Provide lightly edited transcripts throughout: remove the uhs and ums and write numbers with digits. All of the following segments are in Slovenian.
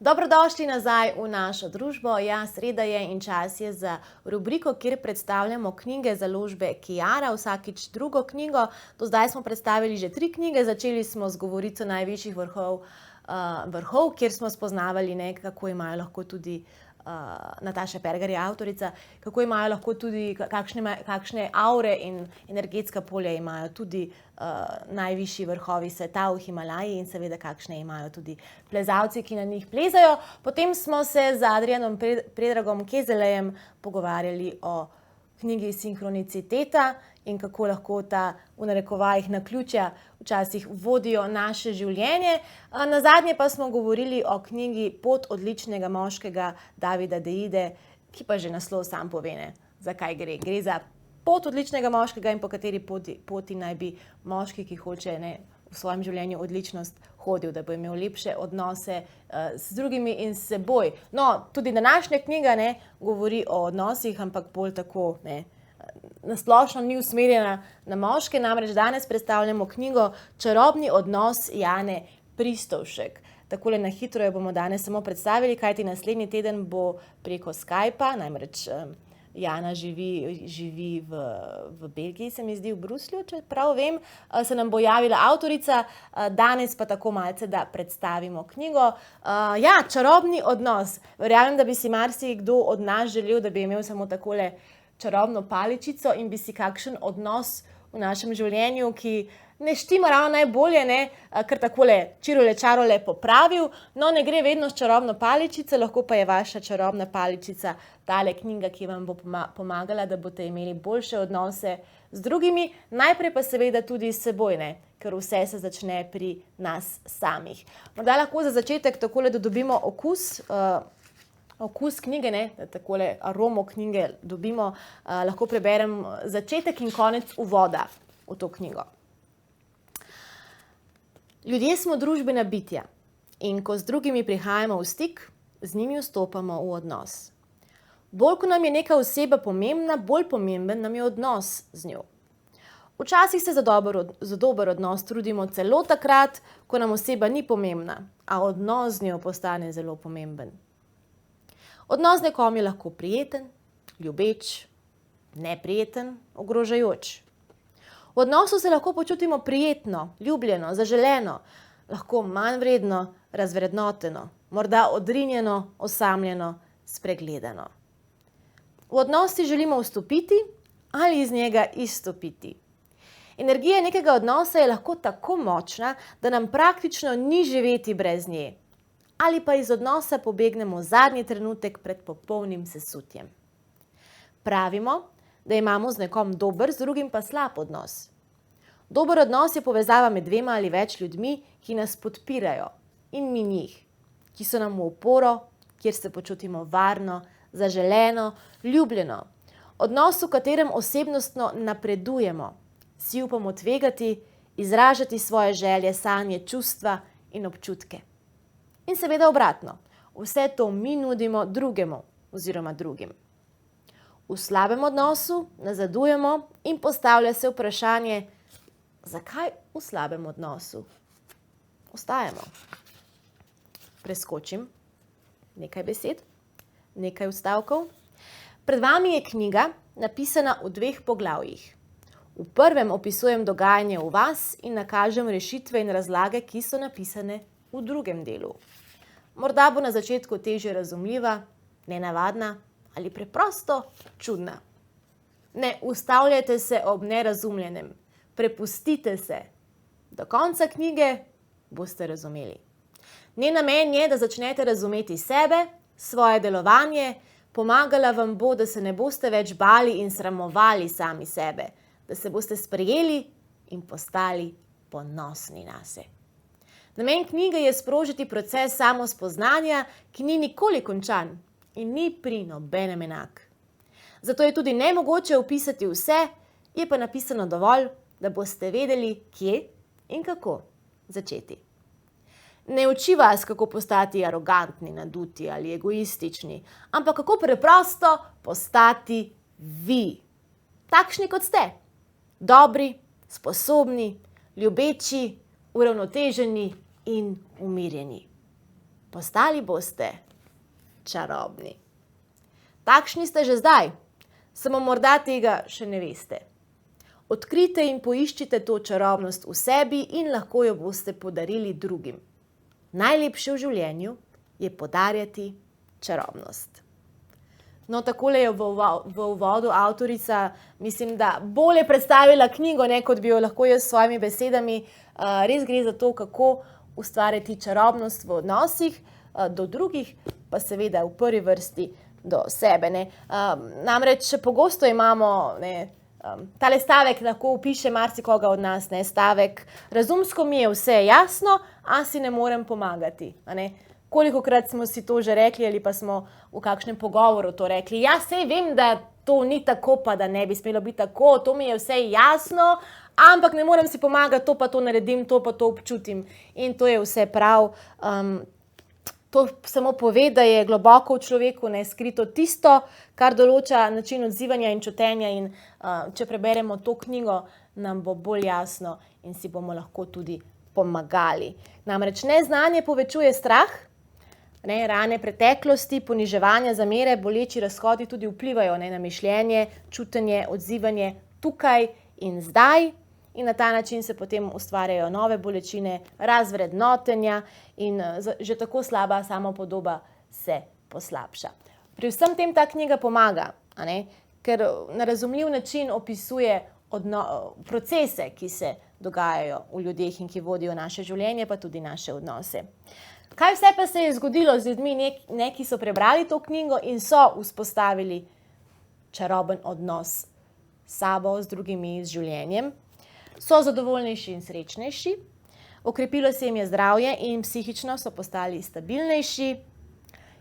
Dobrodošli nazaj v našo družbo. Ja, sreda je in čas je za rubriko, kjer predstavljamo knjige založbe Kiara, vsakič drugo knjigo. Do zdaj smo predstavili že 3 knjige, začeli smo z Govorico najvišjih vrhov, kjer smo spoznavali, kako imajo lahko tudi Nataša Pergar je avtorica, kako imajo lahko tudi, kakšne aure in energetska polja imajo tudi najvišji vrhovi sveta v Himalaji in seveda kakšne imajo tudi plezalci, ki na njih plezajo. Potem smo se z Adrijanom Predragom Kezelejem pogovarjali o knjigi Sinhroniciteta in kako lahko ta, v narekovajih, naključja včasih vodijo naše življenje. Nazadnje pa smo govorili o knjigi Pot odličnega moškega Davida Deide, ki pa že naslov sam pove, za kaj gre. Gre za pot odličnega moškega in po kateri poti naj bi moški, ki hoče v svojem življenju odličnost, hodil, da bo imel lepše odnose z drugimi in s seboj. No, tudi današnja knjiga govori o odnosih, ampak bolj tako, na splošno ni usmerjena na moške, namreč danes predstavljamo knjigo Čarobni odnos Jane Pristovšek. Takole na hitro jo bomo danes samo predstavili, kajti naslednji teden bo preko Skypa, namreč Jana živi v Belgiji, se mi zdi, v Bruslju, če prav vem, se nam bo javila avtorica, danes pa tako malce, da predstavimo knjigo. Ja, čarobni odnos. Verjamem, da bi si marsikdo od nas želel, da bi imel samo takole čarobno paličico in bi si kakšen odnos v našem življenju, ki ne štima ravno najbolje, kar takole čirole čarole popravil. No, ne gre vedno s čarobno paličico, lahko pa je vaša čarobna paličica tale knjiga, ki vam bo pomagala, da boste imeli boljše odnose z drugimi, najprej pa seveda tudi s seboj, ker vse se začne pri nas samih. Morda lahko za začetek takole, da dobimo okus knjige, da takole aromo knjige dobimo, lahko preberem začetek in konec uvoda v to knjigo. Ljudje smo družbena bitja in ko z drugimi prihajamo v stik, z njimi vstopamo v odnos. Bolj, ko nam je neka oseba pomembna, bolj pomemben nam je odnos z njo. Včasih se za dober odnos trudimo celo takrat, ko nam oseba ni pomembna, a odnos z njo postane zelo pomemben. Odnos z nekom je lahko prijeten, ljubeč, neprijeten, ogrožajoč. V odnosu se lahko počutimo prijetno, ljubljeno, zaželeno, lahko manjvredno, razvrednoteno, morda odrinjeno, osamljeno, spregledano. V odnos si želimo vstopiti ali iz njega izstopiti. Energija nekega odnosa je lahko tako močna, da nam praktično ni živeti brez nje. Ali pa iz odnosa pobegnemo zadnji trenutek pred popolnim sesutjem. Pravimo, da imamo z nekom dober, z drugim pa slab odnos. Dober odnos je povezava med dvema ali več ljudmi, ki nas podpirajo, in mi njih, ki so nam v oporo, kjer se počutimo varno, zaželeno, ljubljeno. Odnos, v katerem osebnostno napredujemo, si upamo tvegati, izražati svoje želje, sanje, čustva in občutke. In seveda obratno, vse to mi nudimo drugemu oziroma drugim. V slabem odnosu nazadujemo in postavlja se vprašanje, zakaj v slabem odnosu ostajamo. Preskočim nekaj besed, nekaj vstavkov. Pred vami je knjiga, napisana v 2 poglavjih. V prvem opisujem dogajanje v vas in nakažem rešitve in razlage, ki so napisane v drugem delu. Morda bo na začetku težje razumljiva, nenavadna ali preprosto čudna. Ne ustavljajte se ob nerazumljenem, prepustite se. Do konca knjige boste razumeli. Njen namen je, da začnete razumeti sebe, svoje delovanje, pomagala vam bo, da se ne boste več bali in sramovali sami sebe, da se boste sprejeli in postali ponosni nase. Namen knjige je sprožiti proces samospoznanja, ki ni nikoli končan in ni pri nobenem enak. Zato je tudi nemogoče opisati vse, je pa napisano dovolj, da boste vedeli, kje in kako začeti. Ne uči vas, kako postati arogantni, naduti ali egoistični, ampak kako preprosto postati vi. Takšni, kot ste. Dobri, sposobni, ljubeči, uravnoteženi in umirjeni. Postali boste čarobni. Takšni ste že zdaj, samo morda tega še ne veste. Odkrite in poiščite to čarobnost v sebi in lahko jo boste podarili drugim. Najlepše v življenju je podarjati čarobnost. No, takole je v uvodu avtorica, mislim, da bolje predstavila knjigo, kot bi jo lahko jaz s svojimi besedami. Res gre za to, kako ustvarjati čarobnost v odnosih do drugih, pa seveda v prvi vrsti do sebe. Namreč pogosto imamo tale stavek, lahko opiše marsikoga od nas, stavek: razumsko mi je vse jasno, a si ne morem pomagati. Kolikokrat smo si to že rekli ali pa smo v kakšnem pogovoru to rekli: ja, sej vem, da to ni tako, pa da ne bi smelo biti tako, to mi je vse jasno, ampak ne morem si pomagati, to pa to naredim, to pa to občutim. In to je vse prav. To samo pove, da je globoko v človeku skrito tisto, kar določa način odzivanja in čutenja, in če preberemo to knjigo, nam bo bolj jasno in si bomo lahko tudi pomagali. Namreč neznanje povečuje strah, rane preteklosti, poniževanja, zamere, boleči razhodi tudi vplivajo na mišljenje, čutenje, odzivanje tukaj in zdaj. In na ta način se potem ustvarjajo nove bolečine, razvrednotenja in že tako slaba samopodoba se poslabša. Pri vsem tem ta knjiga pomaga, ker na razumljiv način opisuje procese, ki se dogajajo v ljudeh in ki vodijo naše življenje, pa tudi naše odnose. Kaj vse pa se je zgodilo z ljudmi, ki so prebrali to knjigo in so vzpostavili čaroben odnos s sabo, z drugimi, z življenjem? So zadovoljnejši in srečnejši, okrepilo se jim je zdravje in psihično so postali stabilnejši,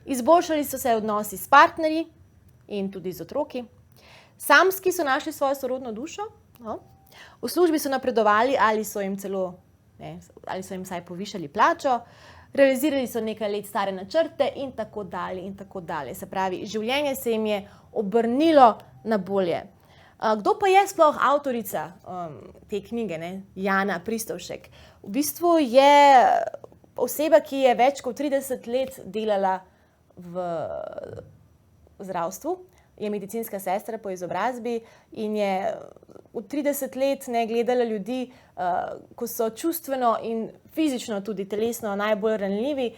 izboljšali so se odnosi s partnerji in tudi z otroki, samski so našli svojo sorodno dušo, v službi so napredovali ali so jim vsaj povišali plačo, realizirali so nekaj let stare načrte in tako dalje in tako dalje. Se pravi, življenje se jim je obrnilo na bolje. Kdo pa je sploh avtorica te knjige, Jana Pristovšek? V bistvu je oseba, ki je več kot 30 let delala v zdravstvu, je medicinska sestra po izobrazbi in je v 30 let gledala ljudi, ko so čustveno in fizično, tudi telesno najbolj ranljivi,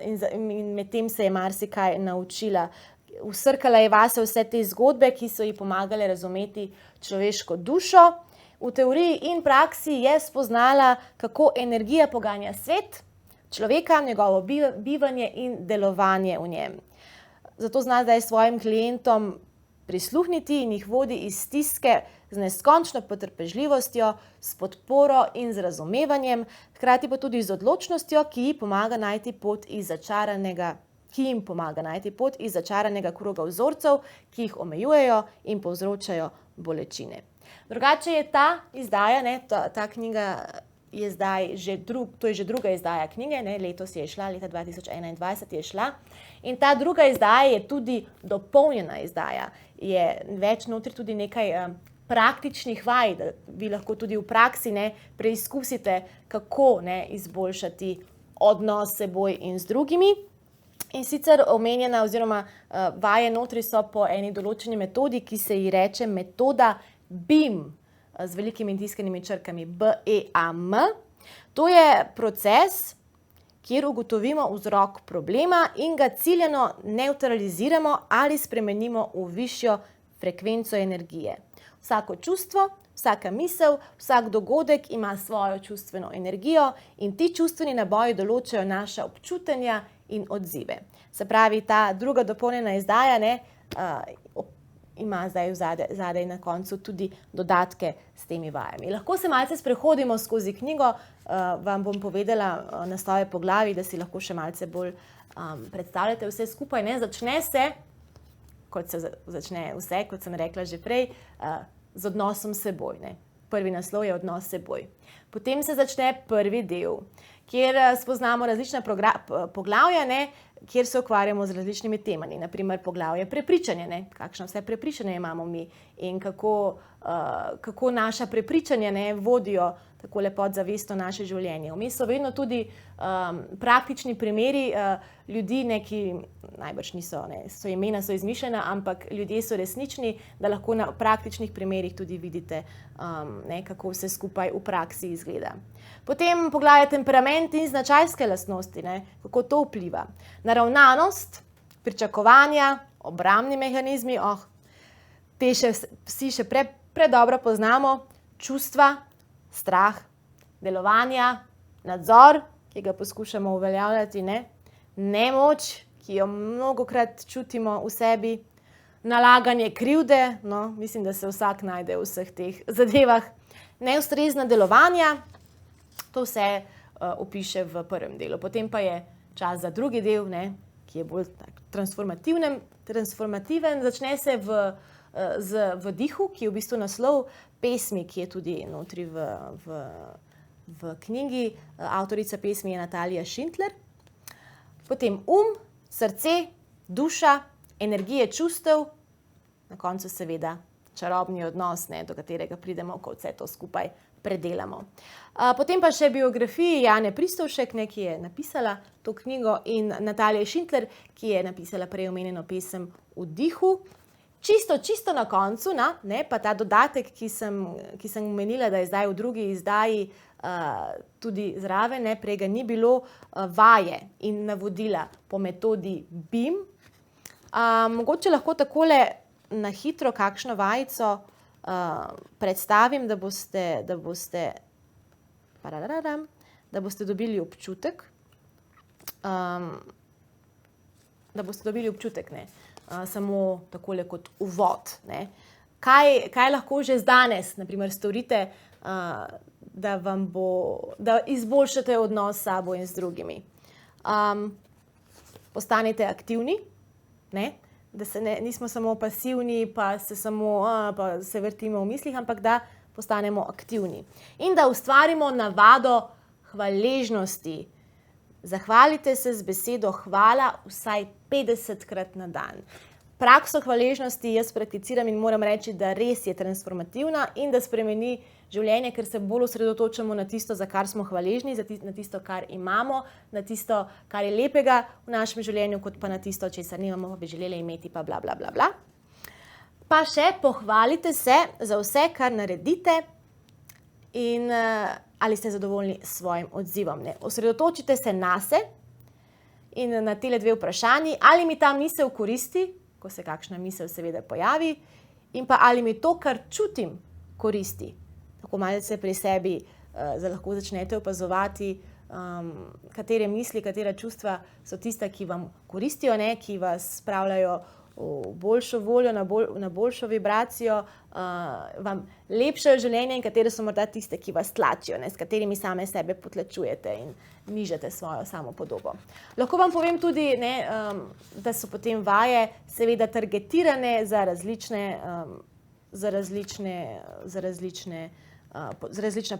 in med tem se je marsikaj naučila. Vsrkala je vase vse te zgodbe, ki so ji pomagale razumeti človeško dušo. V teoriji in praksi je spoznala, kako energija poganja svet, človeka, njegovo bivanje in delovanje v njem. Zato zna zdaj svojim klientom prisluhniti in jih vodi iz stiske z neskončno potrpežljivostjo, s podporo in z razumevanjem, hkrati pa tudi z odločnostjo, ki jim pomaga najti pot iz začaranega kroga vzorcev, ki jih omejujejo in povzročajo bolečine. Drugače je ta izdaja, ta knjiga je zdaj to je že druga izdaja knjige, letos je šla, leta 2021 je šla. In ta druga izdaja je tudi dopolnjena izdaja. Je več notri tudi nekaj praktičnih vaj, da vi lahko tudi v praksi preizkusite, kako izboljšati odnos s seboj in z drugimi. In sicer omenjena oziroma vaje notri so po eni določeni metodi, ki se ji reče metoda BEAM, z velikimi tiskanimi črkami BEAM. To je proces, kjer ugotovimo vzrok problema in ga ciljano nevtraliziramo ali spremenimo v višjo frekvenco energije. Vsako čustvo, vsaka misel, vsak dogodek ima svojo čustveno energijo in ti čustveni naboji določajo naša občutenja in odzive. Se pravi, ta druga dopolnjena izdaja ima zdaj zadaj na koncu tudi dodatke s temi vajami. Lahko se malce sprehodimo skozi knjigo, vam bom povedala naslove poglavij, da si lahko še malce bolj predstavljate vse skupaj. Začne se, kot se začne vse, kot sem rekla že prej, z odnosom s seboj. Prvi naslov je odnos s seboj. Potem se začne prvi del, kjer spoznamo različna poglavja, ne, kjer se ukvarjamo z različnimi temami. Naprimer, poglavje prepričanje, ne, kakšno vse prepričanje imamo mi in kako naša prepričanja, ne, vodijo takole podzavestno naše življenje. Vmes so vedno tudi praktični primeri ljudi, ne, ki najbrž niso, ne, so imena so izmišljena, ampak ljudje so resnični, da lahko na praktičnih primerih tudi vidite, ne, kako vse skupaj v praksi izgleda. Potem poglavje temperament in značajske lastnosti, ne, kako to vpliva. Naravnanost, pričakovanja, obrambni mehanizmi, te vsi še predobro poznamo, čustva, strah, delovanja, nadzor, ki ga poskušamo uveljavljati, ne, nemoč, ki jo mnogokrat čutimo v sebi, nalaganje krivde, no, mislim, da se vsak najde v vseh teh zadevah, neustrezna delovanja, to vse opiše v prvem delu. Potem pa je čas za drugi del, ne, ki je bolj transformativen, začne se v dihu, ki je v bistvu naslov pesmi, ki je tudi notri v knjigi. Avtorica pesmi je Natalija Schindler. Potem srce, duša, energije čustev, na koncu seveda čarobni odnos, ne, do katerega pridemo, ko vse to skupaj predelamo. Potem pa še biografiji Jane Pristovšek, ne, ki je napisala to knjigo, in Natalije Schindler, ki je napisala prej omenjeno pesem V dihu. Čisto na koncu, ne, pa ta dodatek, ki sem omenila, da je zdaj v drugi izdaji tudi zraven, ne, prej ga ni bilo, vaje in navodila po metodi BIM. Mogoče lahko takole na hitro kakšno vajico predstavim, da boste dobili občutek, ne. Samo takole kot uvod, ne. Kaj lahko že danes, na primer, storite, da izboljšate odnos s sabo in z drugimi. Postanite aktivni, ne, da nismo samo pasivni, pa se vrtimo v mislih, ampak da postanemo aktivni. In da ustvarimo navado hvaležnosti. Zahvalite se z besedo hvala vsaj 50-krat na dan. Prakso hvaležnosti jaz prakticiram in moram reči, da res je transformativna in da spremeni življenje, ker se bolj osredotočamo na tisto, za kar smo hvaležni, na tisto, kar imamo, na tisto, kar je lepega v našem življenju, kot pa na tisto, česar nimamo, pa bi želeli imeti, pa bla, bla, bla, bla. Pa še pohvalite se za vse, kar naredite in ali ste zadovoljni s svojim odzivom, ne. Osredotočite se nase in na tele dve vprašanji, ali mi ta misel koristi, ko se kakšna misel seveda pojavi, in pa ali mi to, kar čutim, koristi. Tako malce pri sebi lahko začnete opazovati, katere misli, katera čustva so tista, ki vam koristijo, ne, ki vas spravljajo v boljšo voljo, na boljšo vibracijo, vam lepšajo življenje in katere so morda tiste, ki vas tlačijo, ne, s katerimi same sebe potlačujete in nižate svojo samopodobo. Lahko vam povem tudi, ne, da so potem vaje seveda targetirane za različna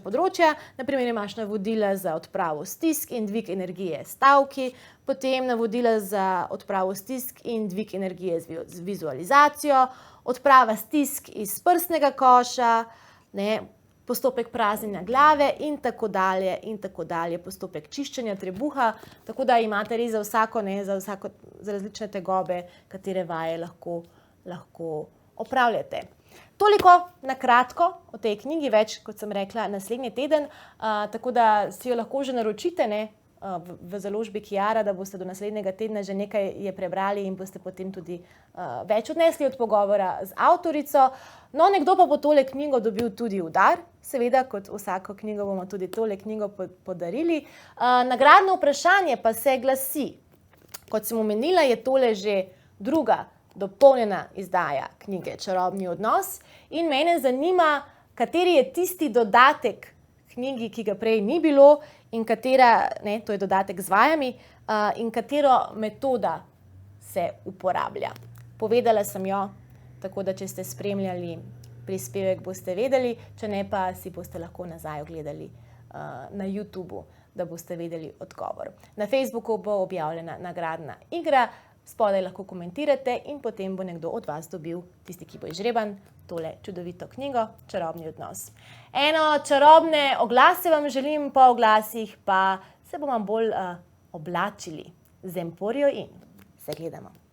področja. Naprimer, imaš navodila za odpravo stisk in dvig energije s stavki, potem navodila za odpravo stisk in dvig energije z vizualizacijo, odprava stisk iz prsnega koša, ne, postopek praznjenja glave in tako dalje, postopek čiščenja trebuha, tako da imate res za različne tegobe, katere vaje lahko opravljate. Toliko na kratko o tej knjigi, več, kot sem rekla, naslednji teden, tako da si jo lahko že naročite, ne, v založbi Kiara, da boste do naslednjega tedna že nekaj je prebrali in boste potem tudi več odnesli od pogovora z avtorico. No, nekdo pa bo tole knjigo dobil tudi v dar, seveda, kot vsako knjigo bomo tudi tole knjigo podarili. Nagradno vprašanje pa se glasi, kot sem omenila, je tole že druga dopolnjena izdaja knjige Čarobni odnos in mene zanima, kateri je tisti dodatek knjigi, ki ga prej ni bilo in katera, ne, to je dodatek z vajami, in katero metoda se uporablja. Povedala sem jo, tako da če ste spremljali prispevek, boste vedeli, če ne pa si boste lahko nazaj ogledali na YouTubu, da boste vedeli odgovor. Na Facebooku bo objavljena nagradna igra, spodaj lahko komentirate in potem bo nekdo od vas dobil, tisti, ki bo izžreban, tole čudovito knjigo Čarobni odnos. Eno čarobne oglase vam želim, po oglasih pa se bomo bolj oblačili z Emporijo in se gledamo.